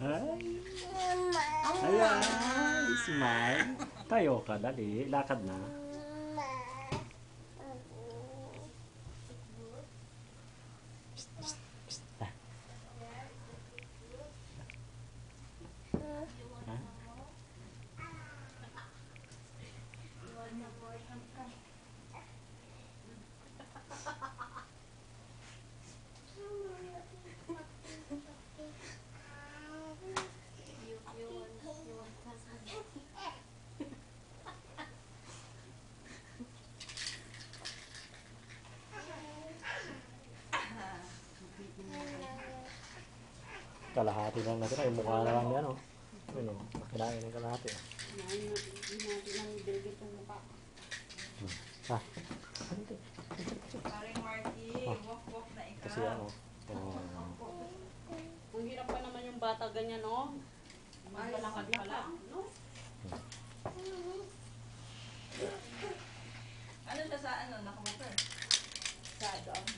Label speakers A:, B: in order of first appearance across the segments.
A: Ay. Ay, smile. Tayo ka, dali. Lakad na. Psst, psst, psst. Ah. Ah. Kalahati lang natin. Yung mukha na lang yan, oh. Ano, kinain ng kalahati. Ah.
B: Paring Marky, walk-walk na ikaw.
A: Kasi ano.
C: Ang hirap pa naman yung bata ganyan, no? Maglalakad pala, no?
B: Ano siya sa ano, nakamotor? Sa dog.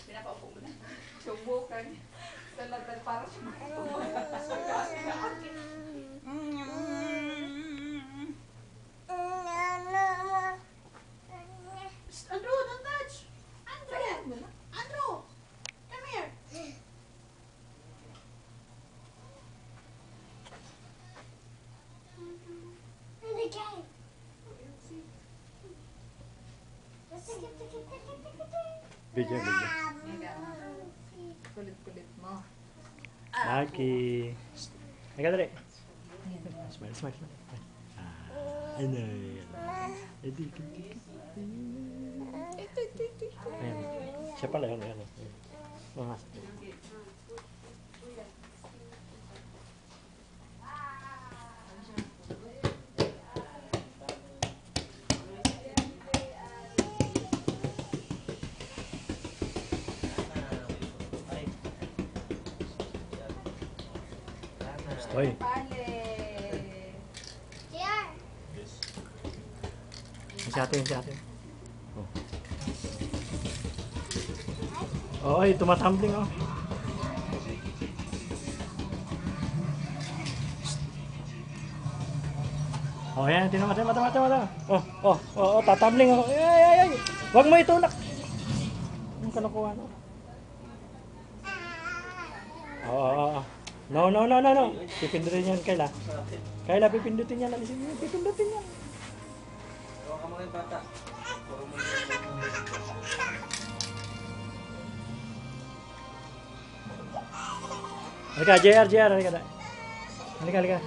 B: Pinapaupo mo na. Subukan. Talagang para siya Andrew, don't touch! Andrew! Andrew! Come here!
A: Video, video.
B: Kulit-kulit mo.
A: Marky. Ay ka dali. Smile, smile, smile. Ah, ano yan. Edi, ayan. Siya pala yun, ayan. Mga. Stoy. Si ate, si ate. Oh. Oy, tumatumbling, oh. Oh, yan, mata. Oh, tatambling ako. Ay. Wag mo itulak. Ang kalokohan, oh. Oh. No. Pipindutin yan, Kayla. Kayla, pipindutin yan. Alisin mo, pipindutin yan.
D: Ewan ka mga bata. Puro mo
A: Halika, JR, halika na. Halika.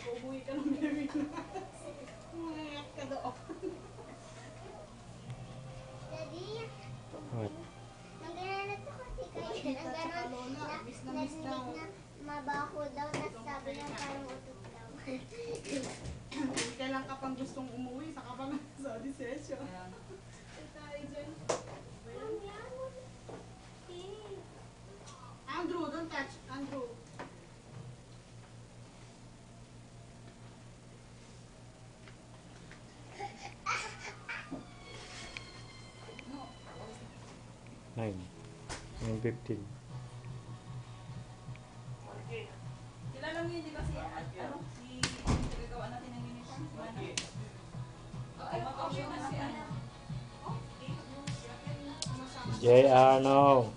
C: Uuwi ka ng baby na. Umayak ka doon.
A: What?
E: Mabaho daw, tapos sabi niya parang utot daw.
C: Kailan ka pang gustong umuwi, saka pa nga sa session. Tayo dyan. Andrew, don't touch. Andrew.
A: Nine. 9:15.
B: Kilala mo yun, di ba si, ano, si nagagawa natin ng uniform? Ay, mag-option na si, ano.
A: JR, no.